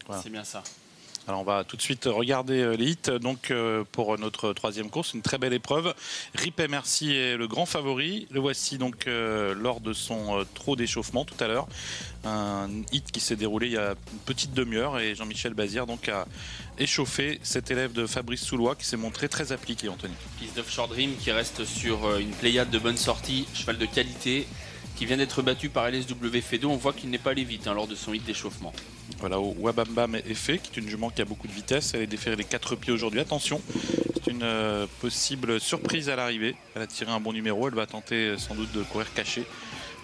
Voilà. C'est bien ça. Alors on va tout de suite regarder les hits. Donc pour notre troisième course, une très belle épreuve. Ripet Merci est le grand favori. Le voici donc lors de son trot d'échauffement tout à l'heure. Un hit qui s'est déroulé il y a une petite demi-heure et Jean-Michel Bazir donc a échauffé cet élève de Fabrice Soulois qui s'est montré très appliqué, Anthony. Piste d'Offshore Dream qui reste sur une pléiade de bonnes sorties, cheval de qualité, qui vient d'être battu par LSW Fedo. On voit qu'il n'est pas allé vite lors de son hit d'échauffement. Voilà, au Wabambam Effet, qui est une jument qui a beaucoup de vitesse. Elle est déférée les 4 pieds aujourd'hui. Attention, c'est une possible surprise à l'arrivée. Elle a tiré un bon numéro. Elle va tenter sans doute de courir caché.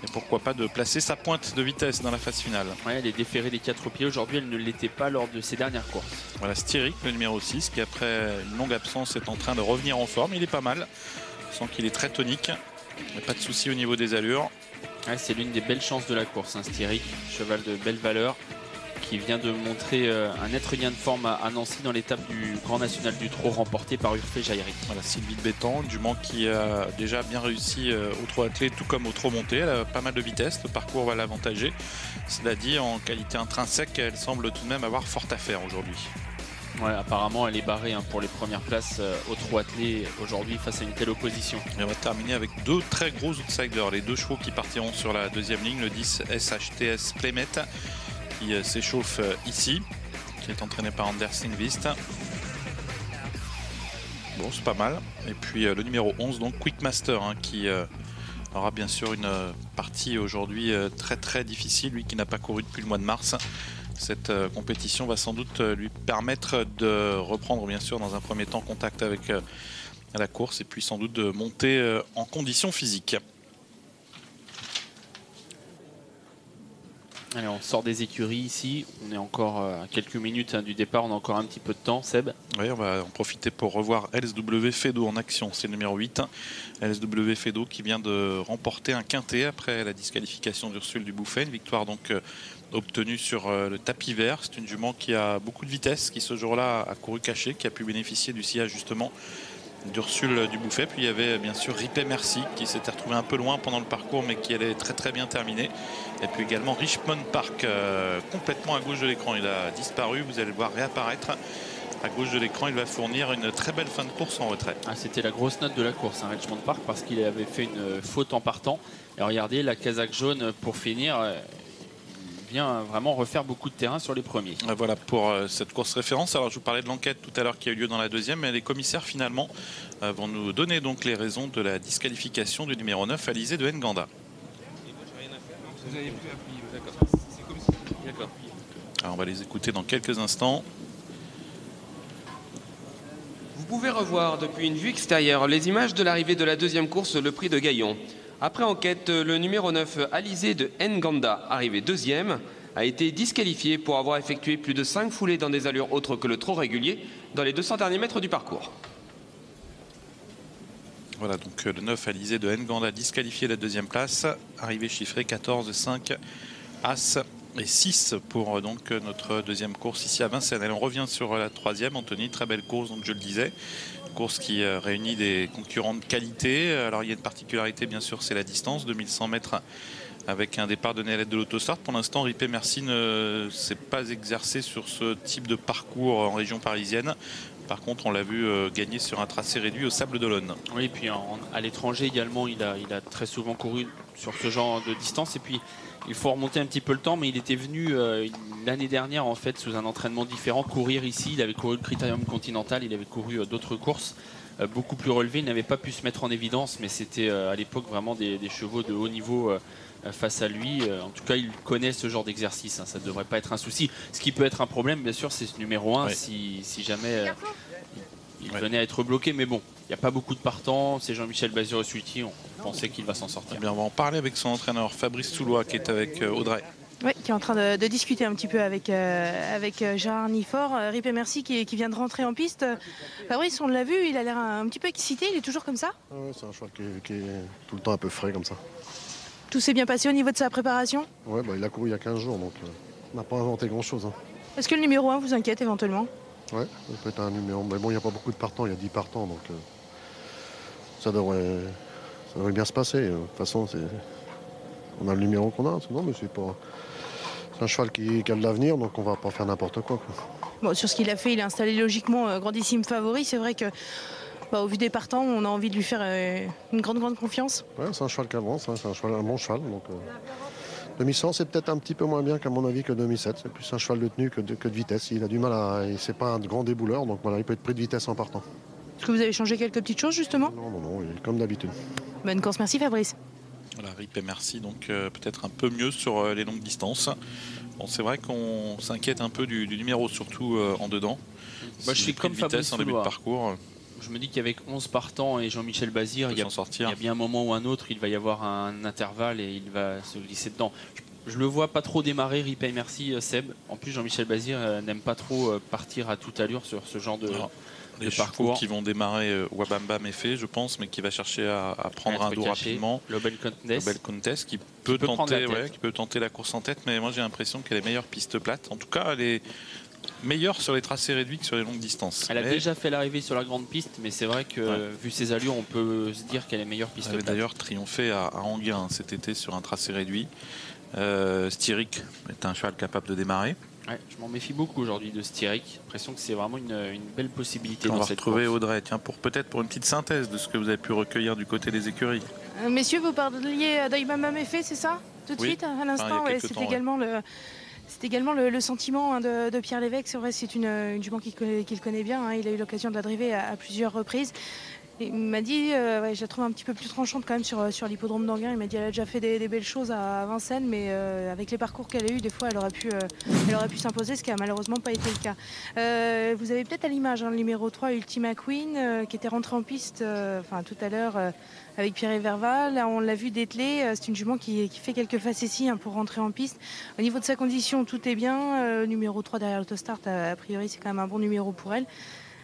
Et pourquoi pas de placer sa pointe de vitesse dans la phase finale. Ouais, elle est déférée des 4 pieds. Aujourd'hui, elle ne l'était pas lors de ses dernières courses. Voilà, Styric, le numéro 6, qui après une longue absence est en train de revenir en forme. Il est pas mal. On sent qu'il est très tonique. Il n'y a pas de souci au niveau des allures. Ouais, c'est l'une des belles chances de la course, Styric, cheval de belle valeur, qui vient de montrer un être lien de forme à Nancy dans l'étape du Grand National du Trot remporté par Urfé Jaïri. Voilà, Sylvie de Béton, une jument qui a déjà bien réussi au trot attelé tout comme au trot monté. Elle a pas mal de vitesse, le parcours va l'avantager. Cela dit, en qualité intrinsèque, elle semble tout de même avoir fort à faire aujourd'hui. Ouais, apparemment elle est barrée pour les premières places au trot attelé aujourd'hui face à une telle opposition. Et on va terminer avec deux très gros outsiders, les deux chevaux qui partiront sur la deuxième ligne, le 10 SHTS Playmet qui s'échauffe ici, qui est entraîné par Anders Lindqvist. Bon, c'est pas mal. Et puis le numéro 11, donc Quickmaster, qui aura bien sûr une partie aujourd'hui très très difficile, lui qui n'a pas couru depuis le mois de mars. Cette compétition va sans doute lui permettre de reprendre bien sûr dans un premier temps contact avec la course et puis sans doute de monter en condition physique. Allez, on sort des écuries ici, on est encore à quelques minutes du départ, on a encore un petit peu de temps, Seb. Oui, on va en profiter pour revoir LSW Fedo en action, c'est le numéro 8. LSW Fedo qui vient de remporter un quintet après la disqualification d'Ursule Dubouffet, une victoire donc obtenue sur le tapis vert. C'est une jument qui a beaucoup de vitesse, qui ce jour-là a couru caché, qui a pu bénéficier du sillage justement d'Ursule Dubouffet. Puis il y avait bien sûr Ripet Merci qui s'était retrouvé un peu loin pendant le parcours mais qui allait très très bien terminer. Et puis également Richmond Park complètement à gauche de l'écran. Il a disparu, vous allez le voir réapparaître à gauche de l'écran. Il va fournir une très belle fin de course en retrait. Ah, c'était la grosse note de la course, Richmond Park, parce qu'il avait fait une faute en partant. Et regardez, la casaque jaune pour finir. Vient vraiment refaire beaucoup de terrain sur les premiers. Voilà pour cette course référence. Alors je vous parlais de l'enquête tout à l'heure qui a eu lieu dans la deuxième, mais les commissaires finalement vont nous donner donc les raisons de la disqualification du numéro 9, Alizé de Nganda. Vous avez plus appris, d'accord. C'est comme si. D'accord. Alors on va les écouter dans quelques instants. Vous pouvez revoir depuis une vue extérieure les images de l'arrivée de la deuxième course, le prix de Gaillon. Après enquête, le numéro 9, Alizé de Nganda, arrivé deuxième, a été disqualifié pour avoir effectué plus de 5 foulées dans des allures autres que le trot régulier dans les 200 derniers mètres du parcours. Voilà donc le 9, Alizé de Nganda disqualifié de la deuxième place. Arrivée chiffrée 14, 5, As et 6 pour donc notre deuxième course ici à Vincennes. Et on revient sur la troisième, Anthony, très belle course, donc je le disais. Course qui réunit des concurrents de qualité. Alors il y a une particularité bien sûr, c'est la distance, 2100 mètres avec un départ de Néalette de l'Autostart. Pour l'instant, Ripet Merci ne s'est pas exercé sur ce type de parcours en région parisienne. Par contre, on l'a vu gagner sur un tracé réduit au Sable d'Olonne. Oui, et puis à l'étranger également, il a très souvent couru sur ce genre de distance. Et puis, il faut remonter un petit peu le temps, mais il était venu l'année dernière, en fait, sous un entraînement différent, courir ici. Il avait couru le Critérium Continental, il avait couru d'autres courses beaucoup plus relevées. Il n'avait pas pu se mettre en évidence, mais c'était à l'époque vraiment des chevaux de haut niveau face à lui. En tout cas, il connaît ce genre d'exercice, ça ne devrait pas être un souci. Ce qui peut être un problème, bien sûr, c'est ce numéro 1, si jamais il venait à être bloqué. Mais bon, il n'y a pas beaucoup de partants. C'est Jean-Michel Bazir-Sulti, on pensait qu'il va s'en sortir. Eh bien, on va en parler avec son entraîneur Fabrice Soulois qui est avec Audrey. Oui, qui est en train de discuter un petit peu avec Gérard Nifort. Ripet Merci qui vient de rentrer en piste. Fabrice, on l'a vu, il a l'air un petit peu excité, il est toujours comme ça? Oui, c'est un cheval qui est tout le temps un peu frais comme ça. Tout s'est bien passé au niveau de sa préparation? Oui, il a couru il y a 15 jours, donc on n'a pas inventé grand-chose. Est-ce que le numéro 1 vous inquiète éventuellement? Oui, ça peut être un numéro. Mais bon, il n'y a pas beaucoup de partants, il y a 10 partants, donc ça devrait bien se passer. De toute façon, on a le numéro qu'on a. Non, mais c'est C'est un cheval qui a de l'avenir, donc on va pas faire n'importe quoi. Bon, sur ce qu'il a fait, il est installé logiquement grandissime favori. C'est vrai que, au vu des partants, on a envie de lui faire une grande confiance. Ouais, c'est un cheval qui avance, hein, c'est un bon cheval. Donc, 2100, c'est peut-être un petit peu moins bien qu'à mon avis que 2007. C'est plus un cheval de tenue que de vitesse. Il a du mal à. C'est pas un grand débouleur, donc voilà, il peut être pris de vitesse en partant. Est-ce que vous avez changé quelques petites choses justement? Non, il est comme d'habitude. Bonne course, merci Fabrice. Voilà, RIP et merci, donc peut-être un peu mieux sur les longues distances. Bon, c'est vrai qu'on s'inquiète un peu du numéro, surtout en dedans. Moi, je suis comme Fabrice en début de parcours. Je me dis qu'avec 11 partants et Jean-Michel Bazir, il y a bien un moment ou un autre, il va y avoir un intervalle et il va se glisser dedans. Je le vois pas trop démarrer, RIP et merci Seb. En plus, Jean-Michel Bazir n'aime pas trop partir à toute allure sur ce genre de parcours. Qui vont démarrer Wabamba Méfait, je pense, mais qui va chercher à prendre un dos rapidement. L'Open Contest qui peut tenter la course en tête, mais moi j'ai l'impression qu'elle est meilleure piste plate. En tout cas, elle est meilleure sur les tracés réduits que sur les longues distances. Elle a déjà fait l'arrivée sur la grande piste, mais c'est vrai que vu ses allures, on peut se dire qu'elle est meilleure piste plate. Elle avait d'ailleurs triomphé à Anguin cet été sur un tracé réduit. Styric est un cheval capable de démarrer. Ouais, je m'en méfie beaucoup aujourd'hui de Styric. J'ai l'impression que c'est vraiment une belle possibilité. On va retrouver Audrey, tiens, peut-être pour une petite synthèse de ce que vous avez pu recueillir du côté des écuries. Messieurs, vous parliez d'Aïbama Méfait, c'est ça? Tout de suite, à l'instant, c'est également le sentiment de Pierre Lévesque. C'est vrai, c'est une jument qu'il connaît bien. Hein. Il a eu l'occasion de la driver à plusieurs reprises. Il m'a dit, je la trouve un petit peu plus tranchante quand même sur l'hippodrome d'Anguin. Il m'a dit qu'elle a déjà fait des belles choses à Vincennes, mais avec les parcours qu'elle a eu, des fois, elle aurait pu s'imposer, ce qui n'a malheureusement pas été le cas. Vous avez peut-être à l'image le numéro 3, Ultima Queen, qui était rentré en piste tout à l'heure avec Pierre Verval. Là, on l'a vu dételer. C'est une jument qui fait quelques facéties pour rentrer en piste. Au niveau de sa condition, tout est bien. Numéro 3 derrière l'autostart, a priori, c'est quand même un bon numéro pour elle.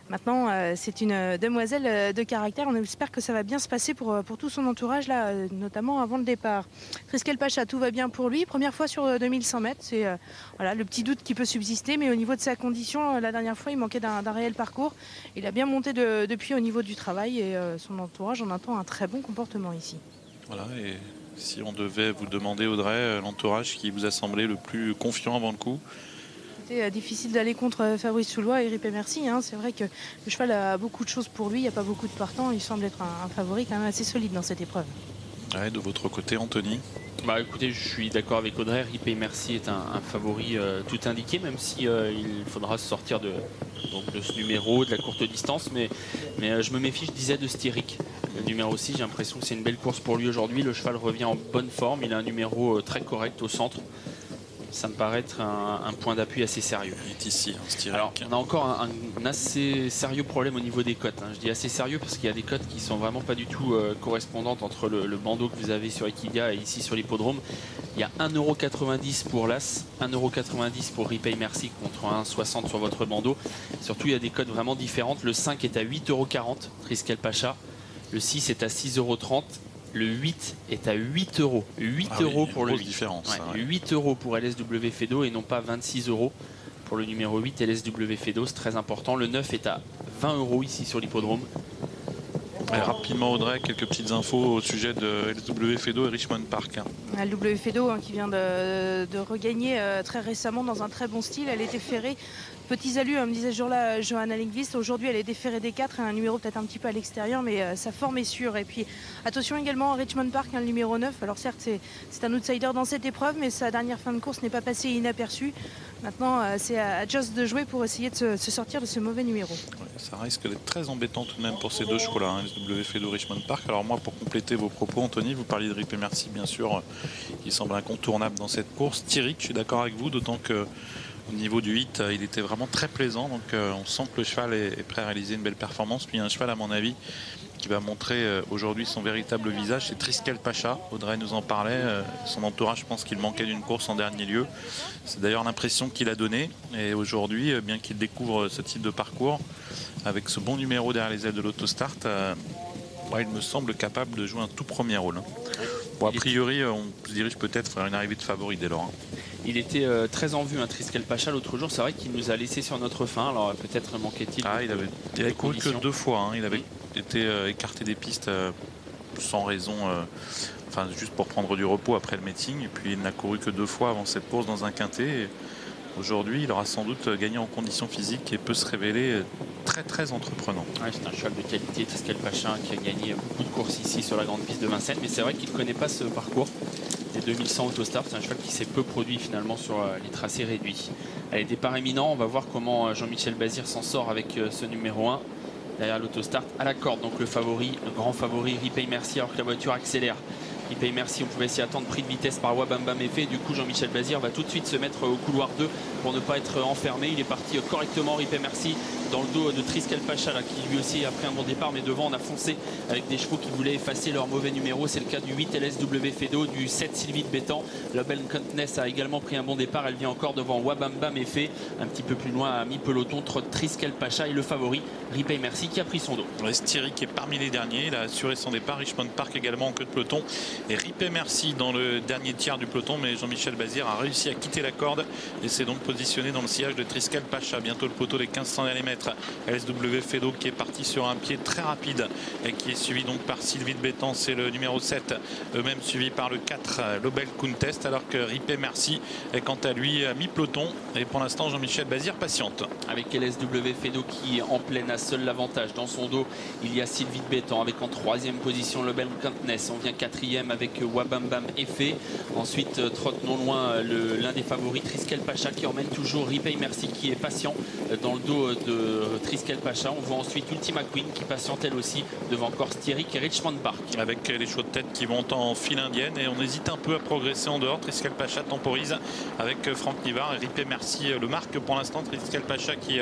Maintenant, c'est une demoiselle de caractère. On espère que ça va bien se passer pour tout son entourage, là, notamment avant le départ. Triskel Pacha, tout va bien pour lui. Première fois sur 2100 mètres. C'est le petit doute qui peut subsister. Mais au niveau de sa condition, la dernière fois, il manquait d'un réel parcours. Il a bien monté depuis au niveau du travail. Et son entourage en attend un très bon comportement ici. Voilà, et si on devait vous demander, Audrey, l'entourage qui vous a semblé le plus confiant avant le coup? C'était difficile d'aller contre Fabrice Soulois et RIP et merci. Hein. C'est vrai que le cheval a beaucoup de choses pour lui, il n'y a pas beaucoup de partants. Il semble être un favori quand même assez solide dans cette épreuve. Ouais, de votre côté, Anthony? Écoutez, je suis d'accord avec Audrey. RIP et merci est un favori tout indiqué, même si il faudra se sortir de ce numéro, de la courte distance. Mais je me méfie, je disais, de Styric. Le numéro 6, j'ai l'impression que c'est une belle course pour lui aujourd'hui. Le cheval revient en bonne forme. Il a un numéro très correct au centre. Ça me paraît être un point d'appui assez sérieux. Il est ici, Styric. Alors, on a encore un assez sérieux problème au niveau des cotes. Je dis assez sérieux parce qu'il y a des cotes qui sont vraiment pas du tout correspondantes entre le bandeau que vous avez sur Equidia et ici sur l'hippodrome. Il y a 1,90 € pour l'As, 1,90 € pour RIP et merci contre 1,60 € sur votre bandeau. Surtout, il y a des cotes vraiment différentes. Le 5 est à 8,40 €, Triskel Pacha. Le 6 est à 6,30 €. Le 8 est à 8 €. 8 € pour le 8. Différence, ouais. 8 € pour LSW Fedo et non pas 26 € pour le numéro 8 LSW Fedo. C'est très important. Le 9 est à 20 € ici sur l'hippodrome. Rapidement, Audrey, quelques petites infos au sujet de LSW Fedo et Richmond Park. LSW Fedo qui vient de regagner très récemment dans un très bon style. Elle était ferrée. Petits alus, me disait ce jour-là Johanna Lindqvist. Aujourd'hui, elle est déférée des 4 et un numéro peut-être un petit peu à l'extérieur, mais sa forme est sûre. Et puis, attention également à Richmond Park, le numéro 9. Alors certes, c'est un outsider dans cette épreuve, mais sa dernière fin de course n'est pas passée inaperçue. Maintenant, c'est à Joss de jouer pour essayer de se sortir de ce mauvais numéro. Ouais, ça risque d'être très embêtant tout de même pour ces deux chevaux-là, LSW Fedo, Richmond Park. Alors moi, pour compléter vos propos, Anthony, vous parliez de RIP et merci, bien sûr, qui semble incontournable dans cette course. Styric, je suis d'accord avec vous, d'autant que au niveau du 8, il était vraiment très plaisant. Donc on sent que le cheval est prêt à réaliser une belle performance. Puis un cheval, à mon avis, qui va montrer aujourd'hui son véritable visage, c'est Triskel Pacha. Audrey nous en parlait. Son entourage, je pense qu'il manquait d'une course en dernier lieu. C'est d'ailleurs l'impression qu'il a donnée. Et aujourd'hui, bien qu'il découvre ce type de parcours, avec ce bon numéro derrière les ailes de l'autostart, il me semble capable de jouer un tout premier rôle. Bon, a priori, on se dirige peut-être vers une arrivée de favori dès lors. Il était très en vue, Triskel Pacha, l'autre jour. C'est vrai qu'il nous a laissé sur notre fin. Alors peut-être manquait-il. Il avait couru que 2 fois. Il avait été écarté des pistes sans raison. enfin juste pour prendre du repos après le meeting. Et puis il n'a couru que 2 fois avant cette course dans un quintet. Aujourd'hui, il aura sans doute gagné en conditions physiques et peut se révéler très entreprenant. Ouais, c'est un cheval de qualité, Triskel Pacha, qui a gagné beaucoup de courses ici sur la grande piste de Vincennes. Mais c'est vrai qu'il ne connaît pas ce parcours des 2100 Autostart. C'est un cheval qui s'est peu produit finalement sur les tracés réduits. Allez, départ éminent. On va voir comment Jean-Michel Bazir s'en sort avec ce numéro 1. Derrière l'Autostart à la corde, donc le favori, le grand favori, Ripey Merci, alors que la voiture accélère. Ripey Merci, on pouvait s'y attendre, pris de vitesse par Wabamba Méfé. Du coup, Jean-Michel Bazir va tout de suite se mettre au couloir 2 pour ne pas être enfermé. Il est parti correctement, Ripey Merci, dans le dos de Triskel Pacha, là, qui lui aussi a pris un bon départ. Mais devant, on a foncé avec des chevaux qui voulaient effacer leur mauvais numéro. C'est le cas du 8 LSW Fedo, du 7 Sylvie de Bétan. La belle Contness a également pris un bon départ. Elle vient encore devant Wabamba Méfé. Un petit peu plus loin, à mi-peloton, Triskel Pacha et le favori, Ripey Merci, qui a pris son dos. Styric est parmi les derniers. Il a assuré son départ. Richmond Park également en queue de peloton. Et Ripey Merci dans le dernier tiers du peloton, mais Jean-Michel Bazir a réussi à quitter la corde et s'est donc positionné dans le sillage de Triskel Pacha. Bientôt le poteau des 1500 derniers mètres. LSW Fedo qui est parti sur un pied très rapide et qui est suivi donc par Sylvie de Bétan, c'est le numéro 7, eux-mêmes suivi par le 4 Lobel Contest, alors que Ripey Merci est quant à lui à mi-peloton. Et pour l'instant, Jean-Michel Bazir patiente. Avec LSW Fedo qui en pleine a seul l'avantage. Dans son dos, il y a Sylvie de Bétan avec en 3e position Lobel Contest. On vient 4e avec Wabambam Effet. Ensuite, trotte non loin l'un des favoris, Triskel Pacha, qui emmène toujours Ripey Merci, qui est patient dans le dos de Triskel Pacha. On voit ensuite Ultima Queen qui patiente elle aussi devant encore Styric et Richmond Park. Avec les chevaux de tête qui vont en file indienne et on hésite un peu à progresser en dehors. Triskel Pacha temporise avec Franck Nivard et Ripey Merci le marque pour l'instant. Triskel Pacha qui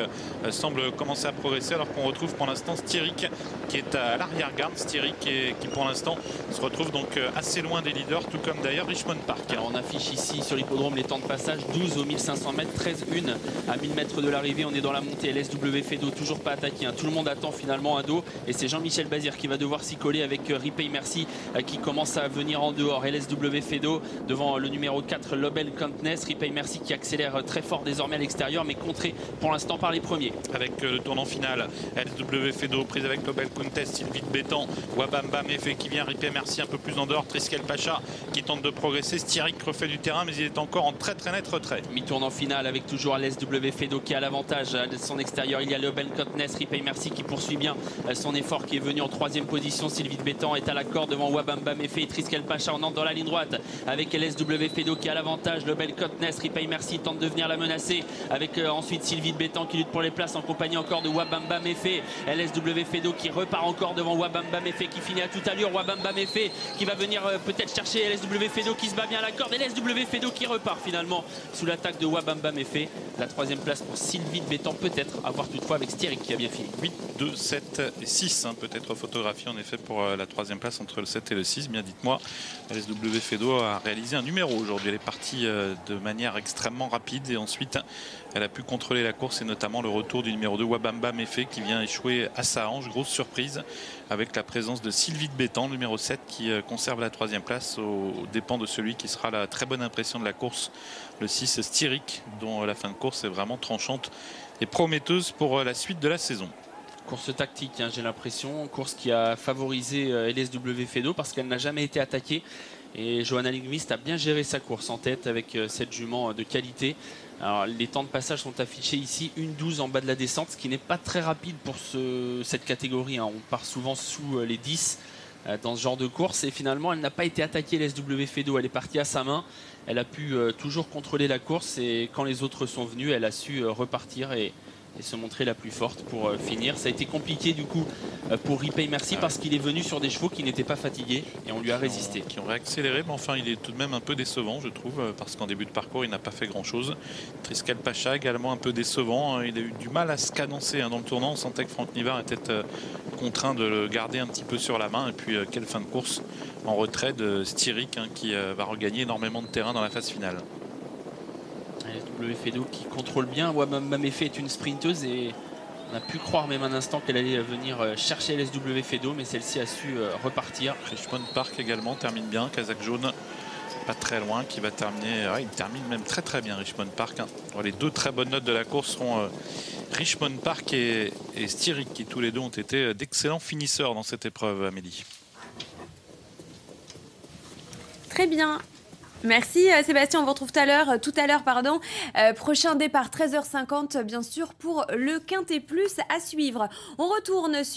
semble commencer à progresser alors qu'on retrouve pour l'instant Styric qui est à l'arrière-garde. Styric qui pour l'instant se retrouve donc assez loin des leaders, tout comme d'ailleurs Richmond Park. Alors on affiche ici sur l'hippodrome les temps de passage, 12 au 1500 mètres, 13-1 à 1000 mètres de l'arrivée. On est dans la montée. LSW Fedo toujours pas attaqué, hein. Tout le monde attend finalement un dos et c'est Jean-Michel Bazir qui va devoir s'y coller avec Ripey Merci qui commence à venir en dehors. LSW Fedo devant le numéro 4 Lobel Contness. Ripey Merci qui accélère très fort désormais à l'extérieur mais contré pour l'instant par les premiers. Avec le tournant final, LSW Fedo prise avec Lobel Contest, Sylvie de Bétan, Wabamba Méfé qui vient, Ripey Merci un peu plus en dehors, Triskel Pacha qui tente de progresser, Styric refait du terrain mais il est encore en très net retrait. Mi-tournant final avec toujours LSW Fedo qui a l'avantage de son extérieur. Il y a Lobel Contness, Ripey Merci qui poursuit bien son effort, qui est venu en 3e position. Sylvie de Bétan est à la corde devant Wabamba Méfé et Triskel Pacha. On entre dans la ligne droite avec LSW Fedo qui a l'avantage. Lobel Contness, Ripey Merci tente de venir la menacer avec ensuite Sylvie de Bétan qui lutte pour les places en compagnie encore de Wabamba Méfé. LSW Fedo qui repart encore devant Wabamba Méfé qui finit à toute allure. Wabamba Méfé qui va venir peut-être chercher LSW Fedo qui se bat bien à la corde. LSW Fedo qui repart finalement sous l'attaque de Wabamba Méfé. La 3e place pour Sylvie de Bétan, peut-être à voir toutefois avec Styric qui a bien fini. 8, 2, 7 et 6, hein, peut-être photographie en effet pour la 3e place entre le 7 et le 6. Bien dites-moi, LSW Fedo a réalisé un numéro aujourd'hui. Elle est partie de manière extrêmement rapide et ensuite elle a pu contrôler la course et notamment le retour du numéro 2 Wabamba Méfé qui vient échouer à sa hanche. Grosse surprise avec la présence de Sylvie de Bétan, numéro 7, qui conserve la 3e place aux dépens de celui qui sera la très bonne impression de la course, le 6 Styric, dont la fin de course est vraiment tranchante et prometteuse pour la suite de la saison. Course tactique, hein, j'ai l'impression, course qui a favorisé LSW Fedo parce qu'elle n'a jamais été attaquée et Johanna Lindqvist a bien géré sa course en tête avec cette jument de qualité. Alors, les temps de passage sont affichés ici, 1,12 en bas de la descente, ce qui n'est pas très rapide pour cette catégorie, hein. On part souvent sous les 10 dans ce genre de course et finalement elle n'a pas été attaquée LSW Fedo, elle est partie à sa main, elle a pu toujours contrôler la course et quand les autres sont venus elle a su repartir et se montrer la plus forte pour finir. Ça a été compliqué du coup pour Ripey Merci parce qu'il est venu sur des chevaux qui n'étaient pas fatigués et on lui a résisté. Qui ont réaccéléré, mais enfin il est tout de même un peu décevant je trouve parce qu'en début de parcours il n'a pas fait grand chose. Triskel Pacha également un peu décevant, il a eu du mal à se cadencer dans le tournant. On sentait que Franck Nivard était contraint de le garder un petit peu sur la main et puis quelle fin de course en retrait de Styric qui va regagner énormément de terrain dans la phase finale. LSW Fedo qui contrôle bien. Wabamba Méfé est une sprinteuse et on a pu croire même un instant qu'elle allait venir chercher LSW Fedo, mais celle-ci a su repartir. Richmond Park également termine bien, Kazakh jaune pas très loin qui va terminer, il termine même très bien Richmond Park, hein. Les deux très bonnes notes de la course seront Richmond Park et Styric qui tous les deux ont été d'excellents finisseurs dans cette épreuve, Amélie. Très bien. Merci Sébastien, on vous retrouve tout à l'heure. Prochain départ 13h50 bien sûr pour le Quintet Plus à suivre. On retourne sur